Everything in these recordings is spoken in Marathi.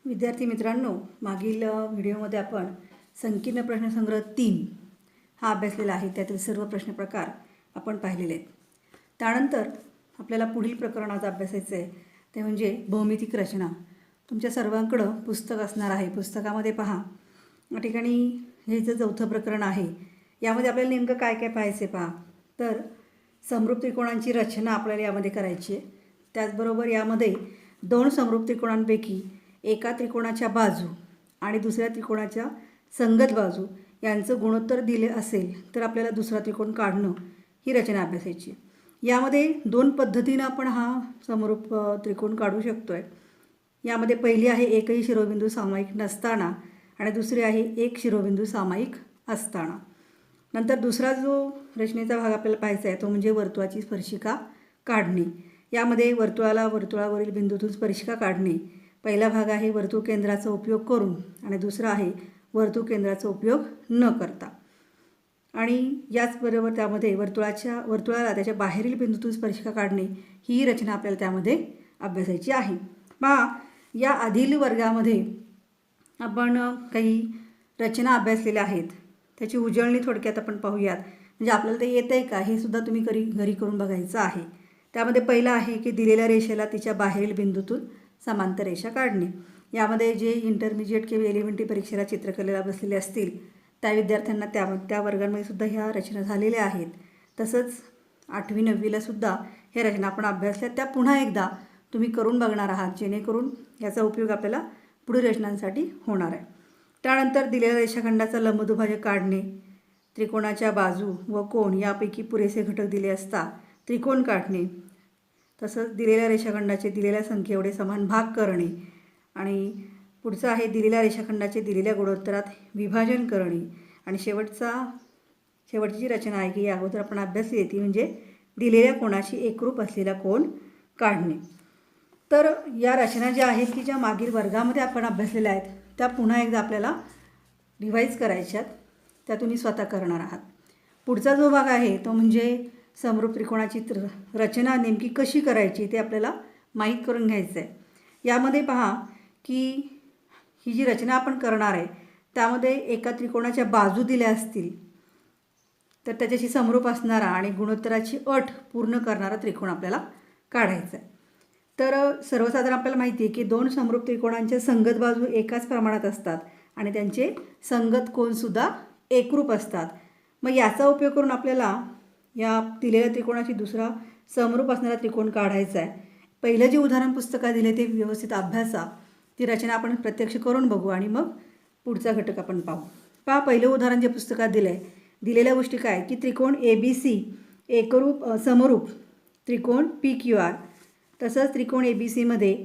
विद्यार्थी मित्रांनो, मागील व्हिडिओमध्ये आपण संकीर्ण प्रश्नसंग्रह 3 हा अभ्यासलेला आहे. त्यातील सर्व प्रश्न प्रकार आपण पाहिलेले आहेत. त्यानंतर आपल्याला पुढील प्रकरण आज अभ्यासायचं आहे ते म्हणजे भौमितिक रचना. तुमच्या सर्वांकडं पुस्तक असणार आहे. पुस्तकामध्ये पहा, या ठिकाणी हे जे चौथं प्रकरण आहे यामध्ये आपल्याला नेमकं काय काय पाहायचे पहा. तर समरूप त्रिकोणांची रचना आपल्याला यामध्ये करायची आहे. त्याचबरोबर यामध्ये दोन समरूप त्रिकोणांपैकी एका त्रिकोणाच्या बाजू आणि दुसऱ्या त्रिकोणाच्या संगत बाजू यांचं गुणोत्तर दिले असेल तर आपल्याला दुसरा त्रिकोण काढणं ही रचना अभ्यासायची. यामध्ये दोन पद्धतीनं आपण हा समरूप त्रिकोण काढू शकतो आहे. यामध्ये पहिली आहे एकही शिरोबिंदू सामायिक नसताना आणि दुसरी आहे एक शिरोबिंदू सामायिक असताना. नंतर दुसरा जो रचनेचा भाग आपल्याला पाहायचा आहे तो म्हणजे वर्तुळाची स्पर्शिका काढणे. यामध्ये वर्तुळावरील बिंदूतून स्पर्शिका काढणे. पहिला भाग आहे वर्तुळ केंद्राचा उपयोग करून आणि दुसरा आहे वर्तुळ केंद्राचा उपयोग न करता. आणि याचबरोबर त्यामध्ये वर्तुळाला त्याच्या बाहेरील बिंदूतून स्पर्शिका काढणे ही रचना आपल्याला त्यामध्ये अभ्यासायची आहे. पहा, या आधील वर्गामध्ये आपण काही रचना अभ्यासलेल्या आहेत. त्याची उजळणी थोडक्यात आपण पाहूयात, म्हणजे आपल्याला ते येतं आहे का हे सुद्धा तुम्ही घरी करून बघायचं आहे. त्यामध्ये पहिलं आहे की दिलेल्या रेषेला तिच्या बाहेरील बिंदूतून समांतर रेषा काढणे. यामध्ये जे इंटरमिजिएट किंवा एलिमेंटरी परीक्षेला चित्रकलेला बसलेले असतील त्या विद्यार्थ्यांना त्या वर्गांमध्ये सुद्धा ह्या रचना झालेल्या आहेत. तसंच 8वी 9वीला सुद्धा ह्या रचना आपण अभ्यासल्या. त्या पुन्हा एकदा तुम्ही करून बघणार आहात, जेणेकरून याचा उपयोग आपल्याला पुढील रचनांसाठी होणार आहे. त्यानंतर दिलेल्या रेषाखंडाचा लंबदुभाजक काढणे. त्रिकोणाच्या बाजू व कोन यापैकी पुरेसे घटक दिले असता त्रिकोण काढणे. तसंच दिलेल्या रेषाखंडाचे दिलेल्या संख्येएवढे समान भाग करणे. आणि पुढचं आहे दिलेल्या रेषाखंडाचे दिलेल्या गुणोत्तरात विभाजन करणे. आणि शेवटची जी रचना आहे की या अगोदर आपण अभ्यासली ती म्हणजे दिलेल्या कोणाशी एकरूप असलेला कोन काढणे. तर या रचना ज्या आहेत की ज्या मागील वर्गामध्ये आपण अभ्यासलेल्या आहेत त्या पुन्हा एकदा आपल्याला रिवाईज करायच्यात. त्या तुम्ही स्वतः करणार आहात. पुढचा जो भाग आहे तो म्हणजे समरूप त्रिकोणाची रचना नेमकी कशी करायची ते आपल्याला माहीत करून घ्यायचं आहे. यामध्ये पहा की ही जी रचना आपण करणार आहे त्यामध्ये एका त्रिकोणाच्या बाजू दिल्या असतील तर त्याच्याशी समरूप असणारा आणि गुणोत्तराची अट पूर्ण करणारा त्रिकोण आपल्याला काढायचा आहे. तर सर्वसाधारण आपल्याला माहिती आहे की दोन समरूप त्रिकोणांच्या संगत बाजू एकाच प्रमाणात असतात आणि त्यांचे संगत कोनसुद्धा एकरूप असतात. मग याचा उपयोग करून आपल्याला या दिलेल्या त्रिकोणाची दुसरा समरूप असणारा त्रिकोण काढायचा आहे. पहिलं जे उदाहरण पुस्तकात दिले ते व्यवस्थित अभ्यासा. ती रचना आपण प्रत्यक्ष करून बघू आणि मग पुढचा घटक आपण पाहू. पहा, पहिलं उदाहरण जे पुस्तकात दिलं आहे, दिलेल्या गोष्टी काय की त्रिकोण ABC समरूप त्रिकोण PQR. तसंच त्रिकोण ABCमध्ये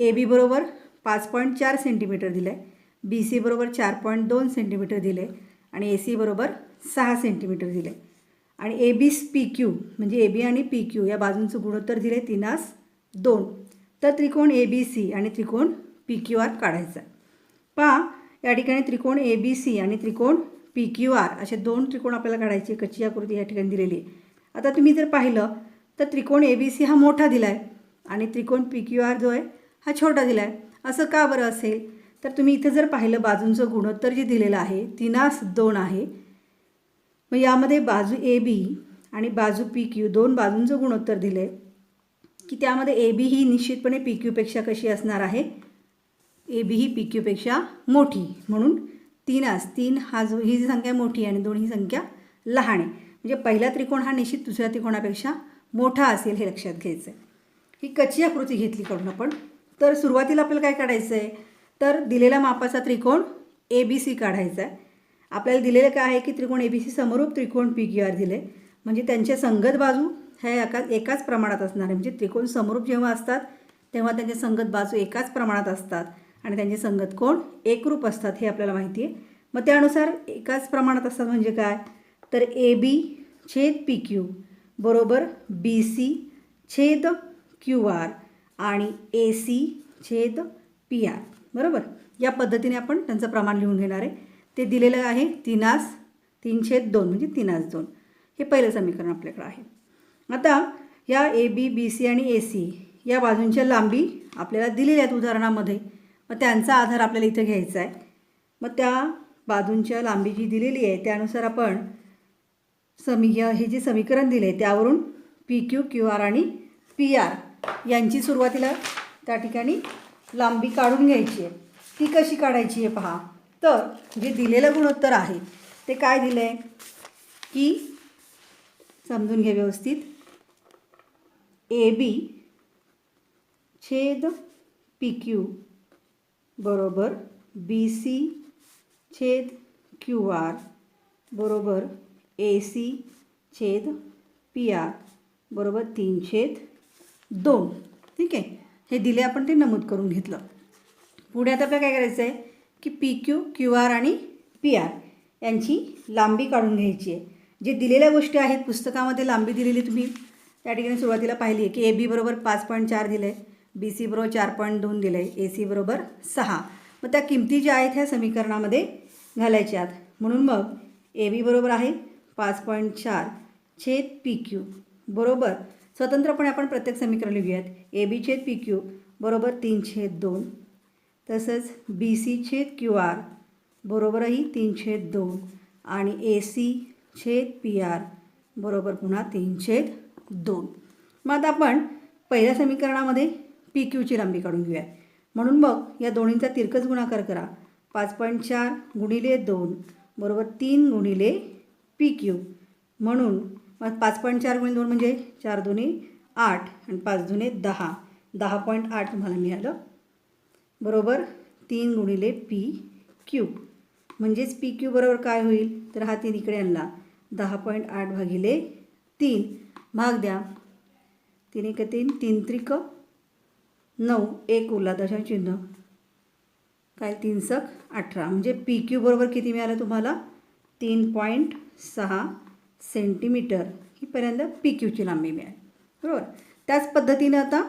AB बरोबर 5.4 सेंटीमीटर दिलं आहे, BC बरोबर 4.2 सेंटीमीटर दिले आणि AC बरोबर 6 सेंटीमीटर दिले. आणि ABPQ म्हणजे AB आणि PQ या बाजूंचं गुणोत्तर दिले 3:2. तर त्रिकोण ABC आणि त्रिकोण PQR काढायचा. पहा, या ठिकाणी त्रिकोण ABC आणि त्रिकोण PQR असे दोन त्रिकोण आपल्याला काढायचे. कच्ची आकृती या ठिकाणी दिलेली आहे. आता तुम्ही जर पाहिलं तर त्रिकोण ABC हा मोठा दिला आहे आणि त्रिकोण PQR जो आहे हा छोटा दिला आहे. असं का बरं असेल तर तुम्ही इथं जर पाहिलं बाजूंचं गुणोत्तर जे दिलेलं आहे 3:2 आहे. मग यामध्ये बाजू AB आणि बाजू PQ दोन बाजूंचं गुणोत्तर दिलं आहे की त्यामध्ये AB ही निश्चितपणे PQपेक्षा कशी असणार आहे, AB ही PQपेक्षा मोठी. म्हणून 3 ही जी संख्या मोठी आणि 2 ही संख्या लहान आहे. म्हणजे पहिला त्रिकोण हा निश्चित दुसऱ्या त्रिकोणापेक्षा मोठा असेल हे लक्षात घ्यायचं आहे. ही कच्ची आकृती घेतली करून आपण. तर सुरुवातीला आपल्याला काय काढायचं आहे तर दिलेल्या मापाचा त्रिकोण ABC काढायचा आहे. आपल्याला दिलेलं काय आहे की त्रिकोण ABC समरूप त्रिकोण PQR दिले, म्हणजे त्यांच्या संगत बाजू ह्या एकाच प्रमाणात असणार आहे. म्हणजे त्रिकोण समरूप जेव्हा असतात तेव्हा त्यांच्या संगत बाजू एकाच प्रमाणात असतात आणि त्यांचे संगत कोण एकरूप असतात हे आपल्याला माहिती आहे. मग त्यानुसार एकाच प्रमाणात असतात म्हणजे काय तर AB/PQ बरोबर BC/QR आणि AC/PR. बरोबर, या पद्धतीने आपण त्यांचं प्रमाण लिहून घेणार आहे. ते दिलेलं आहे 3/2 म्हणजे 3:2. हे पहिलं समीकरण आपल्याकडे आहे. आता या AB, BC आणि AC या बाजूंच्या लांबी आपल्याला दिलेल्या आहेत उदाहरणामध्ये. मग त्यांचा आधार आपल्याला इथे घ्यायचा आहे. मग त्या बाजूंच्या लांबी जी दिलेली आहे त्यानुसार आपण हे जे समीकरण दिले आहे त्यावरून पी क्यू, क्यू आर आणि पी आर यांची सुरुवातीला त्या ठिकाणी लांबी काढून घ्यायची आहे. ती कशी काढायची आहे पहा. तर जे दिलेलं गुणोत्तर आहे ते काय दिलं आहे की समजून घ्या व्यवस्थित. ए बी छेद पी क्यू बरोबर बी सी छेद क्यू आर बरोबर ए सी छेद पी आर बरोबर 3/2. ठीक आहे, हे दिले आपण ते नमूद करून घेतलं. पुढे आता आपल्याला काय करायचं आहे की पी क्यू, क्यू आर आणि पी आर यांची लांबी काढून घ्यायची आहे. जे दिलेल्या गोष्टी आहेत पुस्तकामध्ये लांबी दिलेली तुम्ही त्या ठिकाणी सुरुवातीला पाहिली आहे की ए बी बरोबर 5.4 दिलं आहे, बी सी बरोबर 4.2 दिलं आहे, ए सी बरोबर 6. मग त्या किमती ज्या आहेत ह्या समीकरणामध्ये घालायच्यात. म्हणून मग ए बी बरोबर आहे 5.4 छेद पी क्यू बरोबर स्वतंत्रपणे आपण प्रत्येक समीकरण लिहूयात. ए बी छेद पी क्यू बरोबर 3/2. तसंच बी सी छेद क्यू आर बरोबरही 3/2 आणि ए सी छेद पी आर बरोबर पुन्हा 3/2. मग आता आपण पहिल्या समीकरणामध्ये पी क्यूची लांबी काढून घेऊयात. म्हणून मग या दोन्हींचा तिरकस गुणाकार करा. 5.4 गुणिले 2 बरोबर 3 गुणिले पी क्यू. म्हणून मग 5.4 गुणिले 2 म्हणजे 4 दुणे 8 आणि 5 दुणे 10. 10.8 तुम्हाला मिळालं बरोबर 3 गुणिले पी क्यू. म्हणजेच पी क्यू बरोबर काय होईल तर हा 3 इकडे आणला 10.8 भागिले 3 भाग द्या. 3 एक 3, 3 त्रिक 9, 1 उरला दशांश चिन्ह काय 3 सक 18. म्हणजे पी क्यू बरोबर किती मिळालं तुम्हाला 3.6 सेंटीमीटर. ही पर्यंत पी क्यूची लांबी मिळाली बरोबर. त्याच पद्धतीनं आता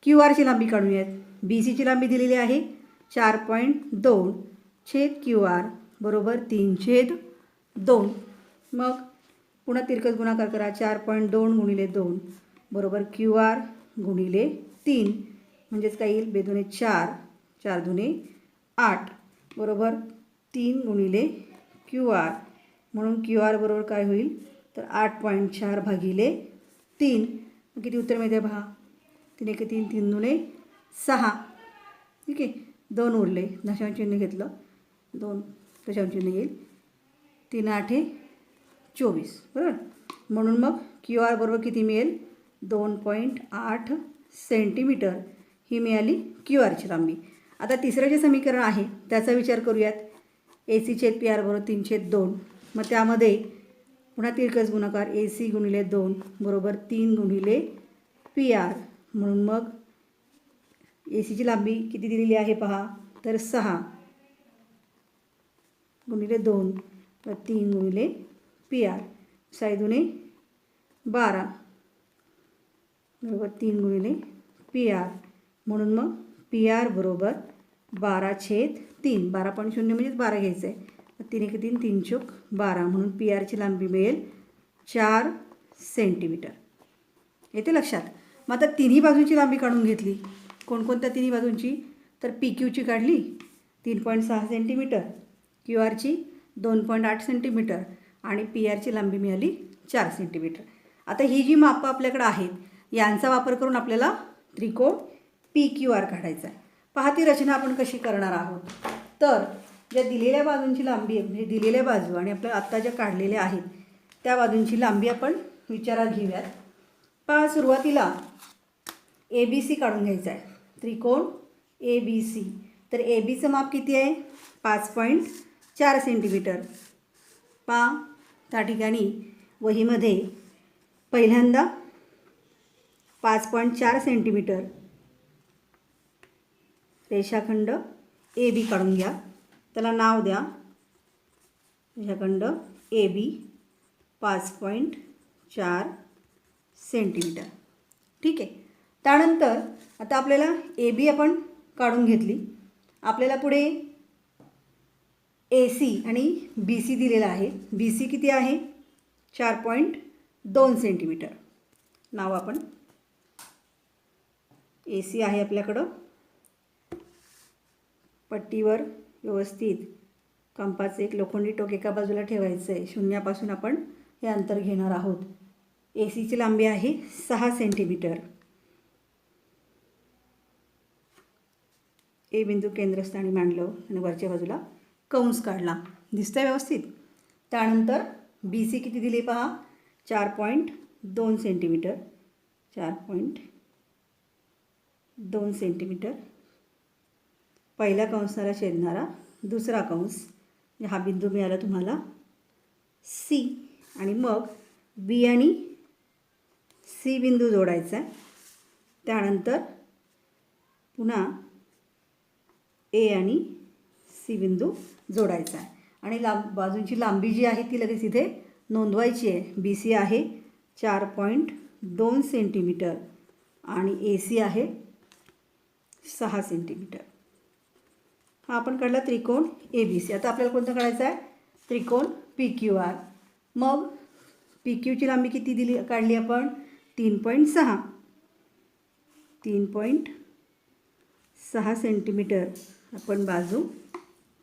क्यू आरची लांबी काढूयात. बी सीची लांबी दिलेली आहे 4.2 छेद क्यू आर बरोबर 3/2. मग पुन्हा तिरकस गुणाकार करा. 4.2 गुणिले 2 बरोबर क्यू आर गुणिले 3 म्हणजेच काय येईल 2 दुणे 4, 4 दुणे 8 बरोबर 3 गुणिले क्यू आर. म्हणून क्यू आर बरोबर काय होईल तर 8.4 भागिले 3. किती उत्तर मिळते पहा 3 एक 3, 3 दुणे 6. ठीक आहे, 2 उरले दशांश चिन्ह घेतलं 2 दशांश चिन्ह येईल 3 8 24 बरोबर. म्हणून मग क्यू आर बरोबर किती मिळेल 2.8 सेंटीमीटर ही मिळाली क्यू आरची लांबी. आता तिसरं जे समीकरण आहे त्याचा विचार करूयात. ए सी छेद पी आर बरोबर 3/2. मग त्यामध्ये पुन्हा तिरकस गुणाकार ए सी गुणिले 2 बरोबर 3 गुणिले पी आर. म्हणून मग ए सीची लांबी किती दिलेली आहे पहा तर 6 गुणिले 2 तर 3 गुणिले पी आर. 6 दुणे 12 बरोबर 3 गुणिले पी आर. म्हणून मग पी आर बरोबर 12/3. 12.0 म्हणजेच 12 घ्यायचं आहे. 3 एक 3, 3 चोक 12. म्हणून पी आरची लांबी मिळेल 4 सेंटीमीटर. येते लक्षात. मग आता तिन्ही बाजूंची लांबी काढून घेतली. कोणकोणत्या तिन्ही बाजूंची तर पी क्यूची काढली 3.6 सेंटीमीटर, क्यू आरची 2.8 सेंटीमीटर आणि पी आरची लांबी मिळाली 4 सेंटीमीटर. आता ही जी मापं आपल्याकडे आहेत यांचा वापर करून आपल्याला त्रिकोण पी क्यू आर काढायचा आहे. पहा ती रचना आपण कशी करणार आहोत. तर ज्या दिलेल्या बाजूंची लांबी आहे म्हणजे दिलेल्या बाजू आणि आपल्या आत्ता ज्या काढलेल्या आहेत त्या बाजूंची लांबी आपण विचारात घेऊयात. पहा सुरुवातीला ए बी सी काढून घ्यायचा आहे. त्रिकोण ए बी सी. तर ए बीचं माप किती आहे 5.4 सेंटीमीटर. पहा त्या ठिकाणी वहीमध्ये पहिल्यांदा 5.4 सेंटीमीटर रेषाखंड ए बी काढून घ्या. त्याला नाव द्या रेषाखंड ए बी 5.4 सेंटीमीटर. ठीक आहे. त्यानंतर आता आपल्याला ए बी आपण काढून घेतली. आपल्याला पुढे ए सी आणि बी सी दिलेला आहे. बी सी किती आहे 4.2 सेंटीमीटर. नाव आपण ए सी आहे आपल्याकडं पट्टीवर व्यवस्थित कंपाचं एक लोखंडी टोक एका बाजूला ठेवायचं आहे. शून्यापासून आपण हे अंतर घेणार आहोत. ACची लांबी आहे 6 सेंटीमीटर. ए बिंदू केंद्रस्थानी मांडलं आणि वरच्या बाजूला कंस काढला. दिसतंय व्यवस्थित. त्यानंतर BC किती दिले पहा, 4.2 सेंटीमीटर. 4.2 सेंटीमीटर. पहिल्या कंसाला छेदणारा दुसरा कंस, हा बिंदू मिळाला तुम्हाला C. आणि मग B आणि C बिंदू जोडायचा आहे. त्यानंतर पुन्हा A आणि C बिंदू जोडायचा आहे. आणि बाजूंची लांबी जी आहे ती लगेच इथे नोंदवायची आहे. BC आहे 4.2 सेंटीमीटर आणि AC आहे 6 सेंटीमीटर. हा आपण काढला त्रिकोण ABC. आता आपल्याला कोणता काढायचा आहे, त्रिकोण PQR. मग PQची लांबी किती काढली आपण, 3.6. 3.6 सेंटीमीटर. आपण बाजू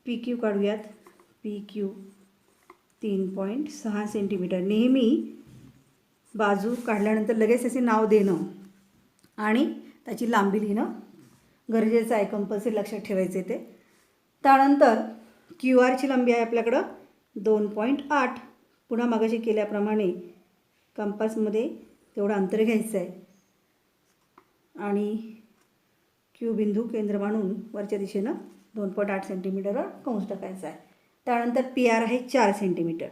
PQ काढूयात. PQ 3.6 centimetre. नेहमी बाजू काढल्यानंतर लगेच त्याचे नाव देणं आणि त्याची लांबी लिहिणं गरजेचं आहे. कंपल्सरी लक्षात ठेवायचे ते. त्यानंतर QRची लांबी आहे आपल्याकडं 2.8. पुन्हा मागाशी केल्याप्रमाणे कंपासमध्ये तेवढं अंतर घ्यायचं आहे आणि Q बिंदू केंद्र मानून वरच्या दिशेनं 2.8 सेंटीमीटरवर कंस टाकायचा आहे. त्यानंतर PR आहे 4 सेंटीमीटर.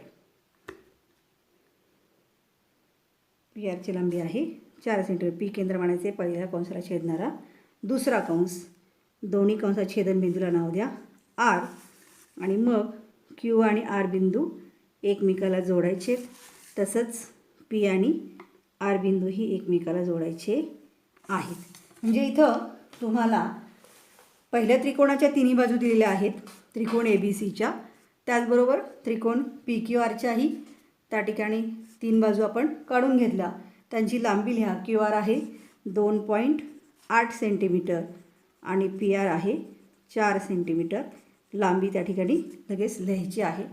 PRची लांबी आहे 4 सेंटीमीटर. P केंद्र मानायचे, पहिल्या कंसाला छेदणारा दुसरा कंस. दोन्ही कंसात छेदनबिंदूला नाव द्या R. आणि मग Q आणि R बिंदू एकमेकाला जोडायचे. तसंच P आणि R बिंदूही एकमेकाला जोडायचे आहेत. म्हणजे इथं तुम्हाला पहिल्या त्रिकोणाच्या तिन्ही बाजू दिलेल्या आहेत, त्रिकोण ABCच्या. त्याचबरोबर त्रिकोण PQRच्याही त्या ठिकाणी 3 बाजू आपण काढून घेतल्या. त्यांची लांबी लिहा. QR आहे 2.8 सेंटीमीटर आणि PR आहे 4 सेंटीमीटर. लांबी त्या ठिकाणी लगेच लिहायची आहे.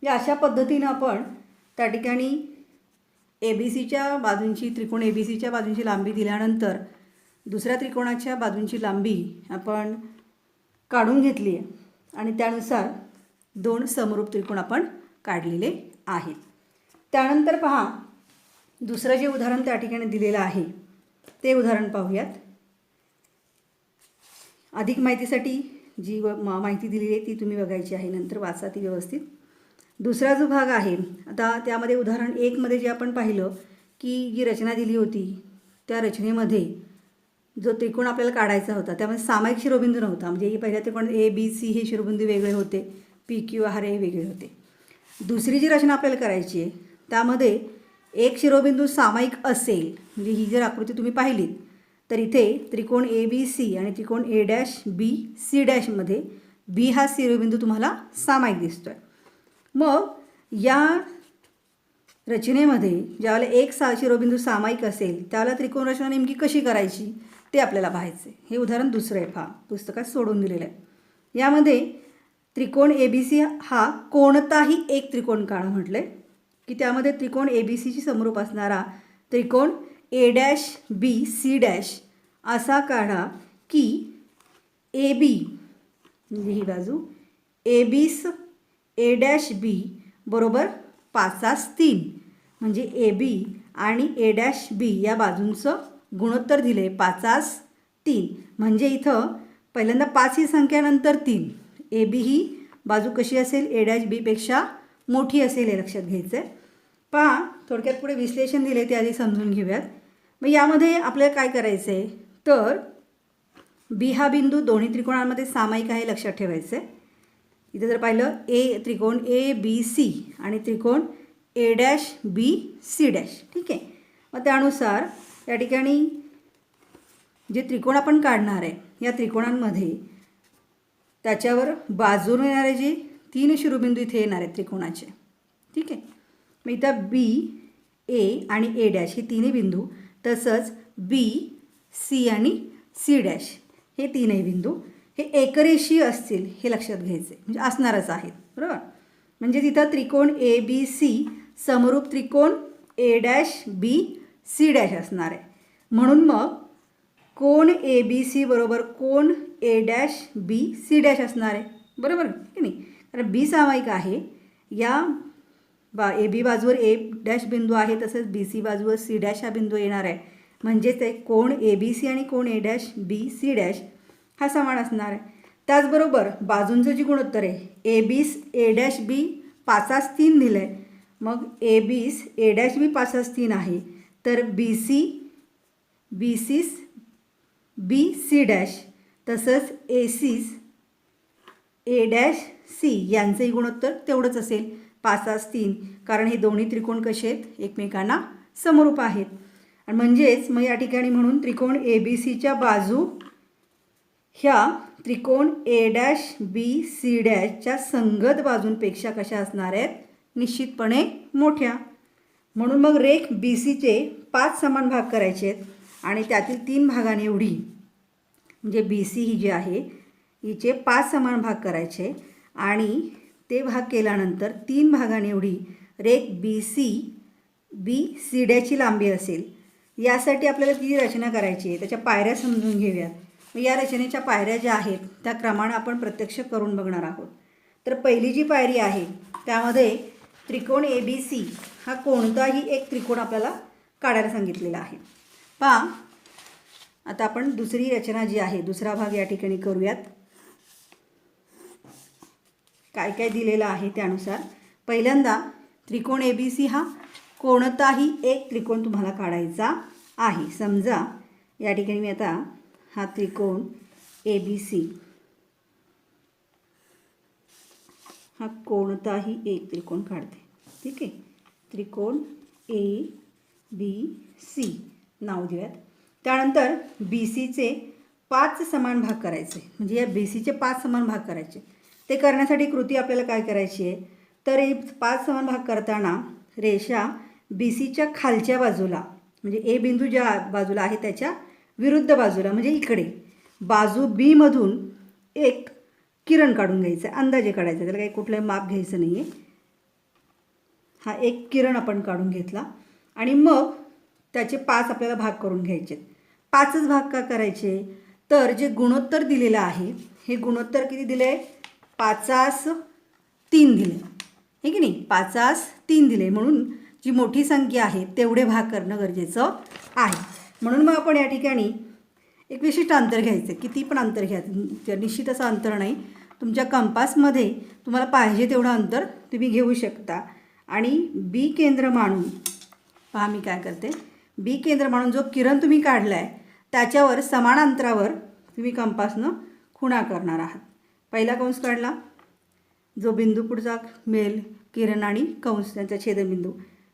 या अशा पद्धतीनं आपण त्या ठिकाणी ABCच्या बाजूंची, त्रिकोण ABCच्या बाजूंची लांबी दिल्यानंतर दुसऱ्या त्रिकोणाच्या बाजूंची लांबी आपण काढून घेतली आहे आणि त्यानुसार 2 समरूप त्रिकोण आपण काढलेले आहेत. त्यानंतर पहा, दुसरं जे उदाहरण त्या ठिकाणी दिलेलं आहे ते उदाहरण पाहूयात. अधिक माहितीसाठी जी माहिती दिलेली आहे ती तुम्ही बघायची आहे, नंतर वाचा ती व्यवस्थित. दुसरा जो भाग आहे, आता त्यामध्ये उदाहरण 1 मध्ये जे आपण पाहिलं की जी रचना दिली होती त्या रचनेमध्ये जो त्रिकोण आपल्याला काढायचा होता त्यामध्ये सामायिक शिरोबिंदू नव्हता. म्हणजे ही पहिल्या त्रिकोण ABC हे शिरोबिंदू वेगळे होते, PQR हे वेगळे होते. दुसरी जी रचना आपल्याला करायची आहे त्यामध्ये एक शिरोबिंदू सामायिक असेल, म्हणजे ही जर आकृती तुम्ही पाहिलीत तर इथे त्रिकोण ABC आणि त्रिकोण A'BC' मध्ये B हा शिरोबिंदू तुम्हाला सामायिक दिसतोय. मग या रचनेमध्ये ज्यावेळेला एक शिरोबिंदू सामायिक असेल त्यावेळेला त्रिकोण रचना नेमकी कशी करायची ते आपल्याला पाहायचं आहे. हे उदाहरण दुसरं आहे, पुस्तकात सोडून दिलेलं आहे. यामध्ये त्रिकोण ABC हा कोणताही एक त्रिकोण काढा म्हटलं आहे की त्यामध्ये त्रिकोण ABCची समरूप असणारा त्रिकोण A'BC' असा काढा की AB म्हणजे ही बाजू AB बरोबर 5/3. म्हणजे AB आणि A'B या बाजूंचं गुणोत्तर दिले 5/3. म्हणजे इथं पहिल्यांदा 5 ही संख्यानंतर 3. AB ही बाजू कशी असेल, A' पेक्षा मोठी असेल हे लक्षात घ्यायचं आहे. पहा, थोडक्यात पुढे विश्लेषण दिले ते आधी समजून घेऊयात. मग यामध्ये आपल्याला काय करायचं आहे तर B हा बिंदू दोन्ही त्रिकोणांमध्ये सामायिक आहे लक्षात ठेवायचं आहे. इथे जर पाहिलं त्रिकोण ABC आणि त्रिकोण A'BC', ठीक आहे. मग त्यानुसार या ठिकाणी जे त्रिकोण आपण काढणार आहे या त्रिकोणांमध्ये त्याच्यावर बाजूने येणारे जे 3 शिरोबिंदू इथे येणार आहेत त्रिकोणाचे, ठीक आहे. मग इथं B, A आणि A' हे तिन्ही बिंदू, तसंच B, C आणि C' हे तीनही बिंदू हे एकरेषीय असतील हे लक्षात घ्यायचे, म्हणजे असणारच आहेत, बरोबर. म्हणजे तिथं त्रिकोण ए बी सी समरूप त्रिकोण A dash B C dash असणार आहे. म्हणून मग कोण ए बी सी बरोबर कोण A dash B C dash असणार आहे, बरोबर की नाही. कारण बी सामायिक आहे, या ए बी बाजूवर ए डॅश बिंदू आहे, तसंच बी सी बाजूवर सी डॅश हा बिंदू येणार आहे. म्हणजेच ते कोण ए बी सी आणि कोण A dash B C dash हा समान असणार आहे. त्याचबरोबर बाजूंचं जी गुणोत्तर आहे ए बीस ए डॅश बी 5/3 दिलं आहे, मग ए बीस ए डॅश बी 5/3 आहे, तर बी सीस बी सी डॅश तसंच ए सीस ए डॅश सी यांचंही गुणोत्तर तेवढंच असेल 5/3, कारण हे दोन्ही त्रिकोण कसे आहेत, एकमेकांना समरूप आहेत. आणि म्हणजेच मग या ठिकाणी म्हणून त्रिकोण ए बी सीच्या बाजू ह्या त्रिकोण ए डॅश बी सी डॅशच्या संगत बाजूंपेक्षा कशा असणार आहेत, निश्चितपणे मोठ्या. म्हणून मग रेख बी सीचे 5 समान भाग करायचे आहेत आणि त्यातील 3 भागाने एवढी, म्हणजे बी सी ही जी आहे हिचे 5 समान भाग करायचे आणि ते भाग केल्यानंतर 3 भागाने एवढी रेख बी सी डॅशची लांबी असेल. यासाठी आपल्याला ती रचना करायची आहे, त्याच्या पायऱ्या समजून घेऊयात. मग या रचनेच्या पायऱ्या ज्या आहेत त्या क्रमाने आपण प्रत्यक्ष करून बघणार आहोत. तर पहिली जी पायरी आहे त्यामध्ये त्रिकोण ए बी सी हा कोणताही एक त्रिकोण आपल्याला काढायला सांगितलेला आहे. पहा आता आपण दुसरी रचना जी आहे, दुसरा भाग या ठिकाणी करूयात. काय काय दिलेलं आहे त्यानुसार पहिल्यांदा त्रिकोण ए बी सी हा कोणताही एक त्रिकोण तुम्हाला काढायचा आहे. समजा या ठिकाणी मी आता हा त्रिकोण ए बी सी हा कोणताही एक त्रिकोण काढते, ठीक आहे. त्रिकोण ए बी सी नाव देऊयात. त्यानंतर बी सीचे 5 समान भाग करायचे, म्हणजे या बी सीचे 5 समान भाग करायचे. ते करण्यासाठी कृती आपल्याला काय करायची आहे, तर हे 5 समान भाग करताना रेषा बी सीच्या खालच्या बाजूला, म्हणजे ए बिंदू ज्या बाजूला आहे त्याच्या विरुद्ध बाजूला, म्हणजे इकडे बाजू बी मधून एक किरण काढून घ्यायचं आहे, अंदाजे काढायचं, त्याला काही कुठलंही माप घ्यायचं नाही आहे. हा एक किरण आपण काढून घेतला आणि मग त्याचे 5 आपल्याला भाग करून घ्यायचे. 5च भाग का करायचे, तर जे गुणोत्तर दिलेलं आहे हे गुणोत्तर किती दिलं आहे, 5/3 दिले, हे की नाही, 5/3 दिले. म्हणून जी मोठी संख्या आहे तेवढे भाग करणं गरजेचं आहे. म्हणून मग आपण या ठिकाणी एक विशिष्ट अंतर घ्यायचं, किती पण अंतर घ्या, निश्चित असं अंतर नाही, तुमच्या कंपासमध्ये तुम्हाला पाहिजे तेवढं अंतर तुम्ही घेऊ शकता. आणि बी केंद्र मानून पहा मी काय करते, बी केंद्र मानून जो किरण तुम्ही काढला आहे त्याच्यावर समान अंतरावर तुम्ही कंपासनं खुणा करणार आहात. पहिला कंस काढला, जो बिंदू पुढचा मिळेल किरण आणि कंस त्यांचा छेदबिंदू,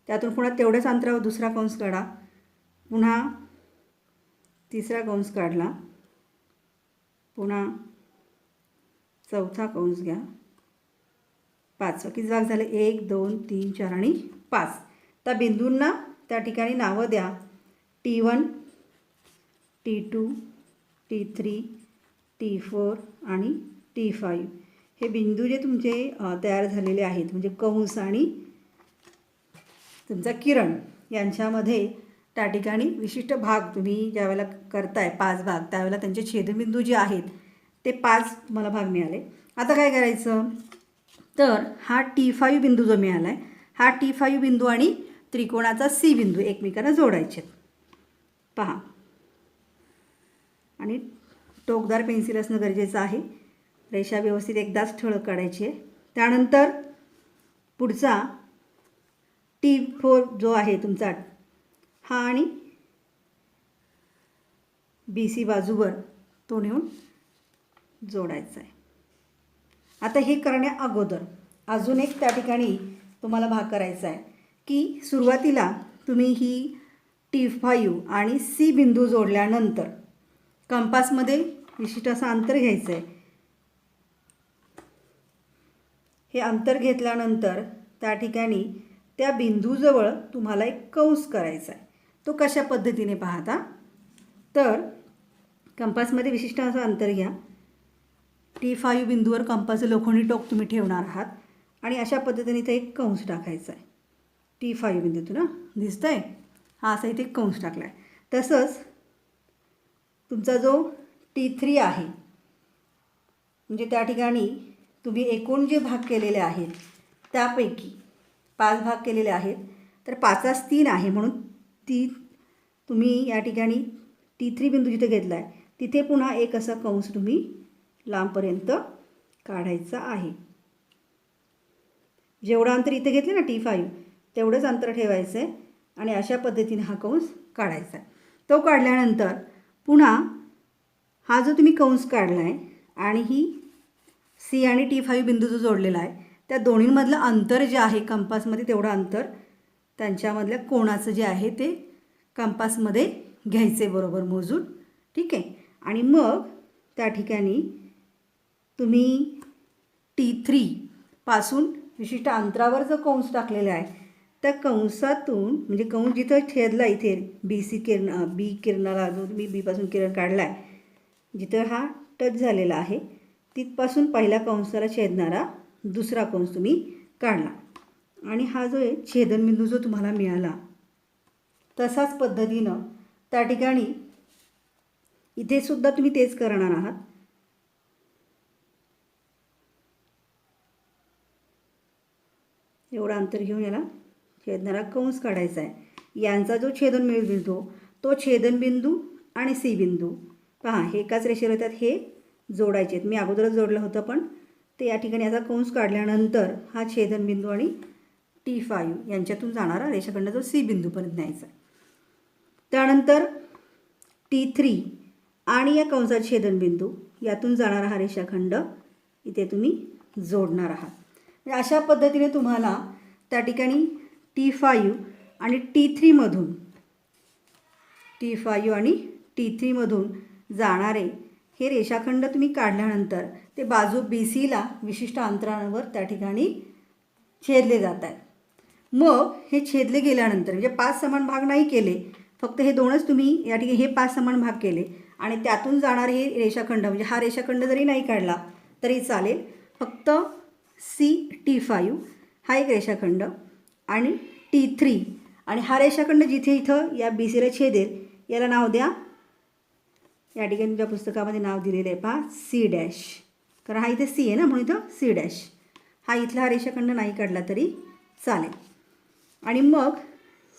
त्यातून पुन्हा तेवढ्याच अंतरावर दुसरा कंस काढा, पुन्हा तिसरा कंस काढला, पुन्हा चौथा कंस घ्या, 5 किती भाग झाले, 1 2 3 4 आणि 5. त्या बिंदूंना त्या ठिकाणी नावं द्या, T1 T2 T3 T4 आणि T5. हे बिंदू जे तुमचे तयार झालेले आहेत, म्हणजे कंस आणि तुमचा किरण यांच्यामध्ये त्या ठिकाणी विशिष्ट भाग तुम्ही ज्यावेळेला करताय 5 भाग, त्यावेळेला त्यांचे छेदबिंदू जे आहेत ते 5 तुम्हाला भाग मिळाले. आता काय करायचं, तर हा T5 बिंदू जो मिळाला आहे हा T5 बिंदू आणि त्रिकोणाचा सी बिंदू एकमेकांना जोडायचे. पहा आणि टोकदार पेन्सिल असणं गरजेचं आहे. रेषा व्यवस्थित एकदाच ठळक काढायची आहे. त्यानंतर पुढचा T4 जो आहे तुमचा हा आणि बी सी बाजूवर तो नेऊन जोडायचा आहे. आता हे करण्या अगोदर अजून एक त्या ठिकाणी तुम्हाला भाग करायचा आहे की सुरुवातीला तुम्ही ही T5 आणि सी बिंदू जोडल्यानंतर कंपासमध्ये विशिष्ट असं अंतर घ्यायचं आहे. हे अंतर घेतल्यानंतर त्या ठिकाणी त्या बिंदूजवळ तुम्हाला एक कंस करायचा आहे. तो कशा पद्धतीने पाहता, तर कंपासमध्ये विशिष्ट असं अंतर घ्या T5 बिंदूवर कंपासचं लोखंडी टोक तुम्ही ठेवणार आहात आणि अशा पद्धतीने इथे एक कंस टाकायचा आहे. T5 बिंदू ना दिसतं आहे, हा असा इथे कंस टाकला आहे. तसंच तुमचा जो T3 आहे म्हणजे त्या ठिकाणी तुम्ही एकूण जे भाग केलेले आहेत त्यापैकी 5 भाग केलेले आहेत, तर 5स 3 आहे म्हणून तुम्ही या ठिकाणी T3 बिंदू जिथे घेतला आहे तिथे पुन्हा एक असा कंस तुम्ही लांबपर्यंत काढायचा आहे. जेवढं अंतर इथे घेतलं ना T5 तेवढंच अंतर ठेवायचं आहे आणि अशा पद्धतीने हा कंस काढायचा आहे. तो काढल्यानंतर पुन्हा हा जो तुम्ही कंस काढला आहे आणि ही C आणि T5 बिंदू जो जोडलेला आहे त्या दोन्हींमधलं अंतर जे आहे कंपासमध्ये तेवढं अंतर त्यांच्यामधल्या कोणाचं जे आहे ते कंपासमध्ये घ्यायचे बरोबर मोजून. ठीक आहे. आणि मग त्या ठिकाणी तुम्ही T3 पासून विशिष्ट अंतरावर जो कंस टाकलेला आहे त्या कंसातून म्हणजे कंस जिथं छेदला इथे बी किरणाला जो तुम्ही बीपासून किरण काढला आहे जिथं हा टच झालेला आहे तिथपासून पहिल्या कंसाला छेदणारा दुसरा कंस तुम्ही काढला आणि हा जो आहे छेदनबिंदू जो तुम्हाला मिळाला तसाच पद्धतीनं त्या ठिकाणी इथे सुद्धा तुम्ही तेच करणार आहात. एवढं अंतर घेऊन याला छेदणारा कंस काढायचा आहे. यांचा जो छेदनबिंदू मिळतो तो छेदनबिंदू आणि C बिंदू पहा हे एकाच रेषेवर येतात, हे जोडायचे आहेत. मी अगोदरच जोडलं होतं पण ते या ठिकाणी याचा कंस काढल्यानंतर हा छेदनबिंदू आणि T5 यांच्यातून जाणारा रेषाखंड जो C बिंदूपर्यंत न्यायचा आहे. त्यानंतर T3 आणि या कंसाचा छेदनबिंदू यातून जाणारा हा रेषाखंड इथे तुम्ही जोडणार आहात. म्हणजे अशा पद्धतीने तुम्हाला त्या ठिकाणी T5 आणि T3 मधून जाणारे हे रेषाखंड तुम्ही काढल्यानंतर ते बाजू BCला विशिष्ट अंतरावर त्या ठिकाणी छेदले जात आहेत. मग हे छेदले गेल्यानंतर म्हणजे 5 समान भाग नाही केले, फक्त हे दोनच तुम्ही या ठिकाणी हे 5 समान भाग केले आणि त्यातून जाणारे हे रेषाखंड म्हणजे हा रेषाखंड जरी नाही काढला तरी चालेल. फक्त T5 हा एक रेषाखंड आणि T3 आणि हा रेषाखंड जिथे इथं या BCला छेदेल याला नाव द्या. या ठिकाणी तुमच्या पुस्तकामध्ये नाव दिलेलं आहे पहा C', कारण हा इथे C आहे ना म्हणून इथं C'. हा इथला हा रेषाखंड नाही काढला तरी चालेल. आणि मग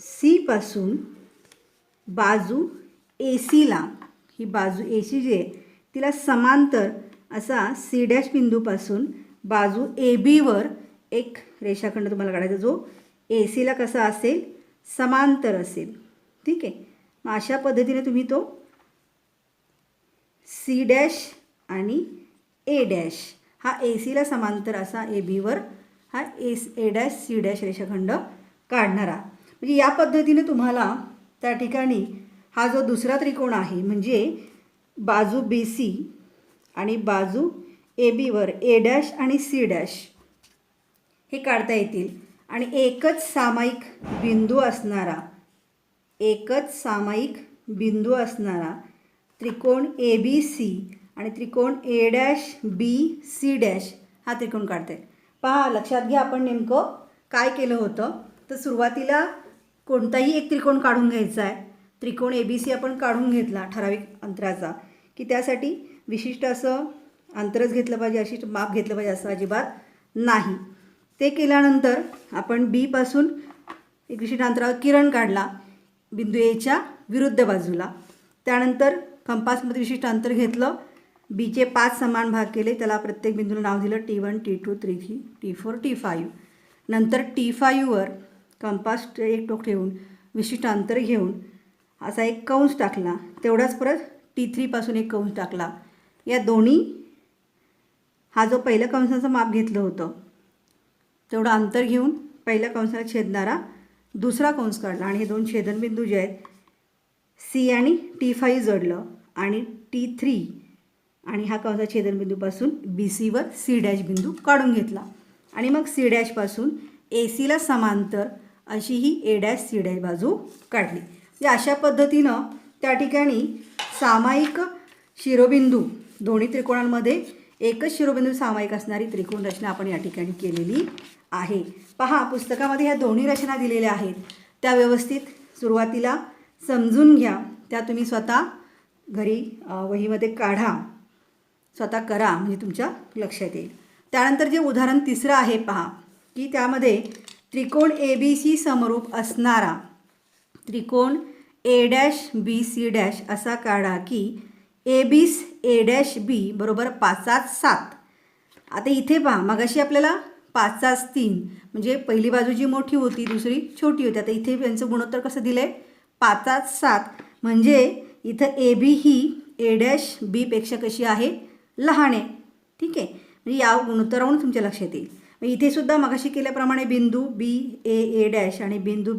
C पासून बाजू ACला ही बाजू AC जी आहे तिला समांतर असा C' बिंदूपासून बाजू ABवर एक रेषाखंड तुम्हाला काढायचा जो ACला कसा असेल समांतर असेल. ठीक आहे. मग अशा पद्धतीने तुम्ही तो C' आणि A' हा ACला समांतर असा ABवर हा A' C' रेषाखंड काढणारा. म्हणजे या पद्धतीने तुम्हाला त्या ठिकाणी हा जो दुसरा त्रिकोण आहे म्हणजे बाजू BC आणि बाजू ABवर A' आणि C' हे काढता येतील आणि एकच सामायिक बिंदू असणारा त्रिकोण ABC आणि त्रिकोण A'BC' हा त्रिकोण काढता येईल. पहा लक्षात घ्या आपण नेमकं काय केलं होतं. तर सुरुवातीला कोणताही एक त्रिकोण काढून घ्यायचा आहे. त्रिकोण ABC आपण काढून घेतला ठराविक अंतराचा की त्यासाठी विशिष्ट असं अंतरच घेतलं पाहिजे, अशी माप घेतलं पाहिजे असं अजिबात नाही. ते केल्यानंतर आपण B पासून एक विशिष्ट अंतरावर किरण काढला बिंदू Aच्या विरुद्ध बाजूला. त्यानंतर कंपासमध्ये विशिष्ट अंतर घेतलं, Bचे 5 समान भाग केले, त्याला प्रत्येक बिंदूला नाव दिलं T1, T2, T3, T4, T5. नंतर T5वर कंपास एक टोक ठेवून विशिष्ट अंतर घेऊन असा एक कंस टाकला. तेवढाच परत T3 पासून एक कंस टाकला. या दोन्ही हा जो पहिल्या कंसाचं माप घेतलं होतं तेवढं अंतर घेऊन पहिल्या कंसाला छेदणारा दुसरा कंस काढला आणि हे दोन छेदनबिंदू जे आहेत C आणि T5 जोडलं आणि T3 आणि हा कंसा छेदनबिंदूपासून BCवर C' बिंदू काढून घेतला आणि मग C' पासून ACला समांतर अशी ही A' C' बाजू काढली. म्हणजे अशा पद्धतीनं त्या ठिकाणी सामायिक शिरोबिंदू दोन्ही त्रिकोणांमध्ये एकच शिरोबिंदू सामायिक असणारी त्रिकोण रचना आपण या ठिकाणी केलेली आहे. पहा, पुस्तकामध्ये ह्या दोन्ही रचना दिलेल्या आहेत, त्या व्यवस्थित सुरुवातीला समजून घ्या. त्या तुम्ही स्वतः घरी वहीमध्ये काढा, स्वतः करा, म्हणजे तुमच्या लक्षात येईल. त्यानंतर जे उदाहरण तिसरं आहे पहा, की त्यामध्ये त्रिकोण ABC समरूप असणारा त्रिकोण A', BC' असा काढा की A', B बरोबर 5-7. आता इथे पहा, मगाशी आपल्याला 5-3 म्हणजे पहिली बाजू जी मोठी होती दुसरी छोटी होती. आता इथे यांचं गुणोत्तर कसं दिलं आहे? 5-7. म्हणजे इथं AB ही A', Bपेक्षा कशी आहे? लहान आहे. ठीक आहे, म्हणजे या गुणोत्तरावरून तुमच्या लक्षात येईल. इथे सुद्धा मगाशी केल्याप्रमाणे बिंदू A' आणि बिंदू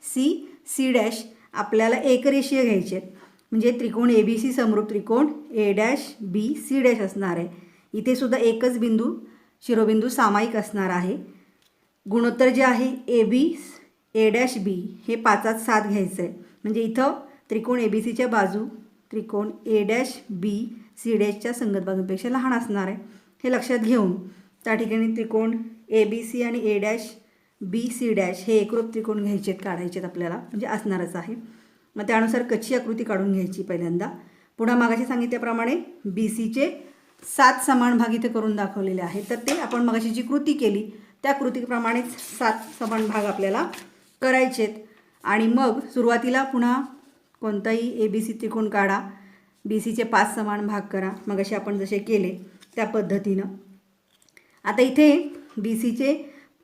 C' आपल्याला एकरेषीय घ्यायचे आहेत. म्हणजे त्रिकोण ABC समरूप त्रिकोण A', असणार आहे. इथे सुद्धा एकच बिंदू शिरोबिंदू सामायिक असणार आहे. गुणोत्तर जे आहे A', हे 5-7 घ्यायचं आहे. म्हणजे इथं त्रिकोण ABCच्या बाजू त्रिकोण A', संगत बाजूंपेक्षा लहान असणार आहे. हे लक्षात घेऊन त्या ठिकाणी त्रिकोण ABC आणि A', हे एकरूप त्रिकोण घ्यायचे आहेत, काढायचे आहेत आपल्याला, म्हणजे असणारच आहे. मग त्यानुसार कच्ची आकृती काढून घ्यायची पहिल्यांदा. पुन्हा मागाशी सांगितल्याप्रमाणे BCचे 7 समान भाग इथे करून दाखवलेले आहेत. तर ते आपण मगाशी जी कृती केली त्या कृतीप्रमाणेच 7 समान भाग आपल्याला करायचे आहेत. आणि मग सुरुवातीला पुन्हा कोणताही ABC त्रिकोण काढा, BCचे 5 समान भाग करा, मगाशी आपण जसे केले त्या पद्धतीनं. आता इथे BCचे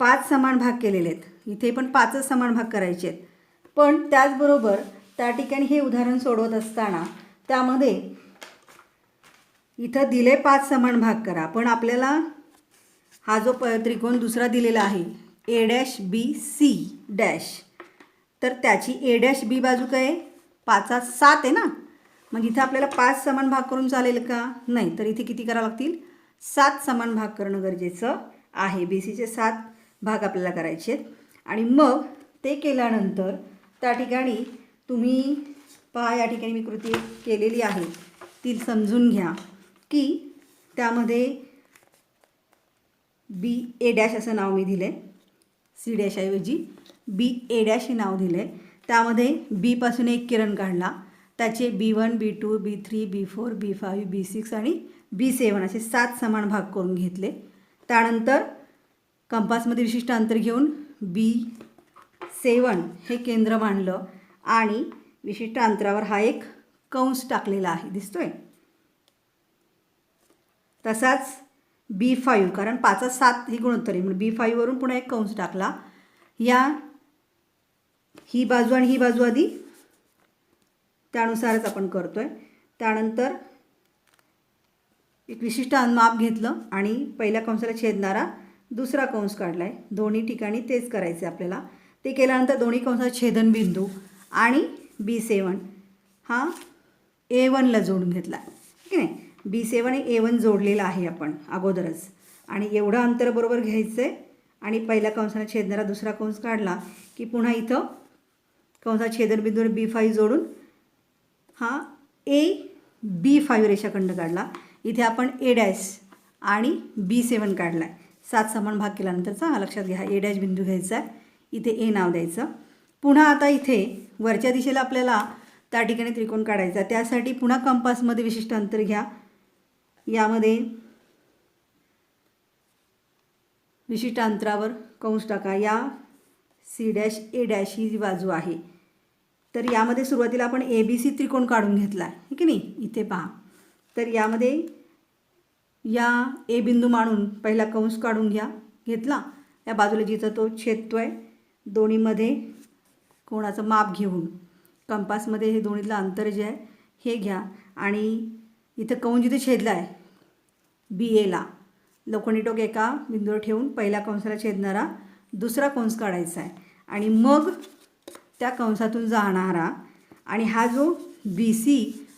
5 समान भाग केलेले आहेत, इथे पण 5च समान भाग करायचे आहेत. पण त्याचबरोबर त्या ठिकाणी हे उदाहरण सोडवत असताना त्यामध्ये इथं दिले 5 समान भाग करा, पण आपल्याला हा जो त्रिकोण दुसरा दिलेला आहे A', तर त्याची A', बाजू काय आहे? 5-7 आहे ना. मग इथं आपल्याला 5 समान भाग करून चालेल का? नाही. तर इथे किती करावं लागतील? 7 समान भाग करणं गरजेचं आहे. BCचे 7 भाग आपल्याला करायचे आहेत. आणि मग ते केल्यानंतर त्या ठिकाणी तुम्ही पहा, या ठिकाणी मी कृती केलेली आहे ती समजून घ्या, की त्यामध्ये BA' असं नाव मी दिलं आहे, C' ऐवजी BA' हे नाव दिलं आहे. त्यामध्ये Bपासून एक किरण काढला, त्याचे B1, B2, B3, B4, B5, B6 आणि B7 असे 7 समान भाग करून घेतले. त्यानंतर कंपासमध्ये विशिष्ट अंतर घेऊन B7 हे केंद्र मानलं आणि विशिष्ट अंतरावर हा एक कंस टाकलेला आहे, दिसतोय. तसाच B5, कारण 5-7 ही गुणोत्तर आहे म्हणून B5 वरून पुन्हा एक कंस टाकला. ही बाजू आणि ही बाजू आधी त्यानुसारच आपण करतोय. त्यानंतर एक विशिष्ट माप घेतलं आणि पहिल्या कंसाला छेदणारा दुसरा कंस काढला आहे. दोन्ही ठिकाणी तेच करायचं आपल्याला. ते केल्यानंतर दोन्ही कंसाचा छेदनबिंदू आणि B7 हा A1ला जोडून घेतला, ठीक आहे. B7 आणि A1 जोडलेला आहे आपण अगोदरच, आणि एवढं अंतर बरोबर घ्यायचं आहे. आणि पहिल्या कंसाला छेदणारा दुसरा कंस काढला की पुन्हा इथं कंसाचा छेदनबिंदूवर B5 जोडून हा AB5 रेषाखंड काढला. इथे आपण A' आणि B7 काढला आहे. 7 समान भाग केल्यानंतरचा हा लक्षात घ्या, A' बिंदू घ्यायचा आहे, इथे A नाव द्यायचं. पुन्हा आता इथे वरच्या दिशेला आपल्याला त्या ठिकाणी त्रिकोण काढायचा. त्यासाठी पुन्हा कंपासमध्ये विशिष्ट अंतर घ्या, यामध्ये विशिष्ट अंतरावर कंस टाका. या C', A' ही जी बाजू आहे, तर यामध्ये सुरुवातीला आपण ABC त्रिकोण काढून घेतला आहे, ठीक आहे नाही. इथे पहा, तर यामध्ये या A बिंदू मानून पहिला कंस काढून घेतला. या बाजूला जिथं तो छेदतोय दोन्हीमध्ये कोणाचं माप घेऊन कंपासमध्ये हे दोन्हीतलं अंतर जे आहे हे घ्या. आणि इथं कंस जिथे छेदला आहे BAला लोखंडी टोक एका बिंदूवर ठेवून पहिल्या कंसाला छेदणारा दुसरा कंस काढायचा आहे. आणि मग त्या कंसातून जाणारा आणि हा जो BC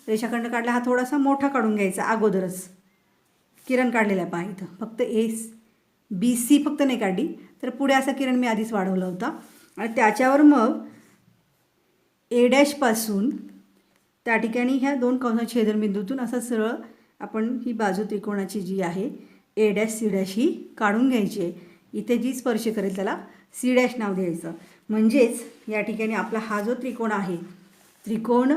रेषाखंड काढला हा थोडासा मोठा काढून घ्यायचा. अगोदरच किरण काढलेला आहे पहा, इथं फक्त BC फक्त नाही काढली, तर पुढे असा किरण मी आधीच वाढवला होता. आणि त्याच्यावर मग A' पासून त्या ठिकाणी ह्या दोन कंसाच्या छेदनबिंदूतून असा सरळ आपण ही बाजू त्रिकोणाची जी आहे ए डॅश सी डॅश ही काढून घ्यायची आहे. इथे जी स्पर्श करेल त्याला सी डॅश नाव द्यायचं. म्हणजेच या ठिकाणी आपला हा जो त्रिकोण आहे, त्रिकोण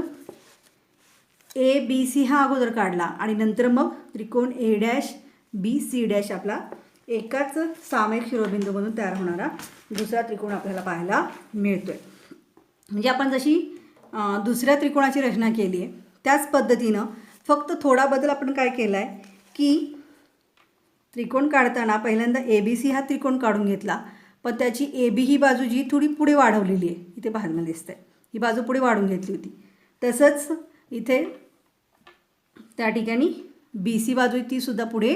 ए बी सी हा अगोदर काढला आणि नंतर मग त्रिकोण A dash B C dash आपला एकाच सामायिक शिरोबिंदूमधून तयार होणारा दुसरा त्रिकोण आपल्याला पाहायला मिळतो आहे. म्हणजे आपण जशी दुसऱ्या त्रिकोणाची रचना केली आहे त्याच पद्धतीनं फक्त थोडा बदल आपण काय केला आहे की त्रिकोण काढताना पहिल्यांदा ए बी सी हा त्रिकोण काढून घेतला, पण त्याची ए बी ही बाजू जी थोडी पुढे वाढवलेली आहे, इथे पाहायला दिसतंय ही बाजू पुढे वाढून घेतली होती. तसंच इथे त्या ठिकाणी बी सी बाजू तीसुद्धा पुढे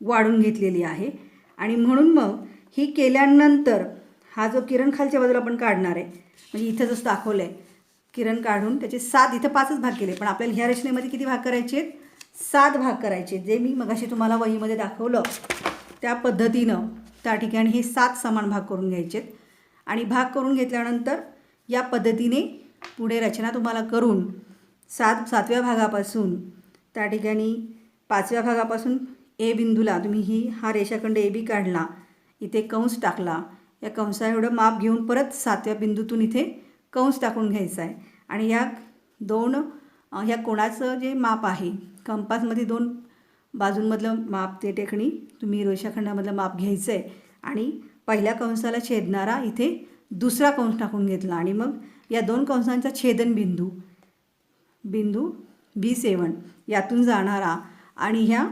वाढून घेतलेली आहे. आणि म्हणून मग ही केल्यानंतर हा जो किरण खालच्या बाजूला आपण काढणार आहे, म्हणजे इथं जसं दाखवलं आहे किरण काढून त्याचे 7 इथं 5च भाग केले, पण आपल्याला ह्या रचनेमध्ये किती भाग करायचे आहेत? 7 भाग करायचे. जे मी मगाशी तुम्हाला वहीमध्ये दाखवलं त्या पद्धतीनं त्या ठिकाणी हे 7 समान भाग करून घ्यायचे आहेत. आणि भाग करून घेतल्यानंतर या पद्धतीने पुढे रचना तुम्हाला करून 7व्या भागापासून त्या ठिकाणी 5व्या भागापासून ए बिंदूला तुम्ही हा रेषाखंड ए बी काढला, इथे कंस टाकला, या कंसा एवढं माप घेऊन परत 7व्या बिंदूतून इथे कंस टाकून घ्यायचा आहे. आणि ह्या कोणाचं जे माप आहे कंपासमध्ये 2 बाजूंमधलं माप ते ठिकाणी तुम्ही रेषाखंडामधलं माप घ्यायचं आहे आणि पहिल्या कंसाला छेदणारा इथे दुसरा कंस टाकून घेतला आणि मग या 2 कंसांचा छेदन बिंदू B7 यातून जाणारा आणि ह्या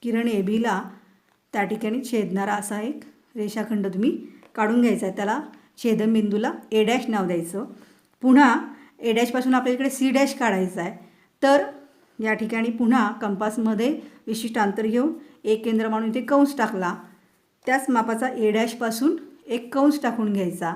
किरण ए बीला त्या ठिकाणी छेदणारा असा एक रेषाखंड तुम्ही काढून घ्यायचा आहे. त्याला छेदनबिंदूला ए डॅश नाव द्यायचं. पुन्हा ए डॅशपासून आपल्या इकडे सी डॅश काढायचा आहे. तर या ठिकाणी पुन्हा कंपासमध्ये विशिष्ट अंतर घेऊन एक केंद्र मानून इथे कंस टाकला, त्याच मापाचा ए डॅशपासून एक कंस टाकून घ्यायचा.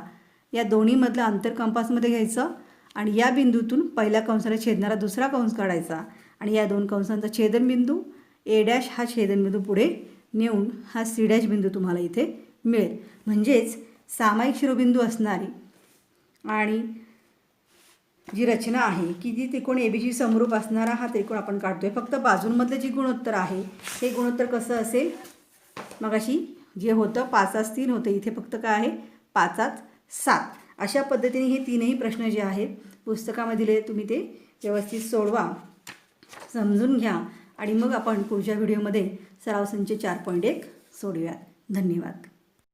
या दोन्हीमधलं अंतर कंपासमध्ये घ्यायचं आणि या बिंदूतून पहिल्या कंसाला छेदणारा दुसरा कंस काढायचा आणि या 2 कंसांचा छेदनबिंदू ए डॅश हा छेदनबिंदू पुढे नेऊन हा सी डॅश बिंदू तुम्हाला इथे मिळेल. म्हणजेच सामायिक शिरोबिंदू असणारी आणि जी रचना आहे की जी त्रिकोण ए बीची समरूप असणारा हा त्रिकोण आपण काढतोय. फक्त बाजूंमधलं जे गुणोत्तर आहे हे गुणोत्तर कसं असेल? मगाशी जे होतं 5:3 होतं, इथे फक्त काय आहे 5:7. अशा पद्धतीने हे 3ही प्रश्न जे आहेत पुस्तकामध्ये दिले, तुम्ही ते व्यवस्थित सोडवा, समजून घ्या आणि मग आपण पुढच्या व्हिडिओमध्ये सराव संच 4.1 सोडूयात. धन्यवाद.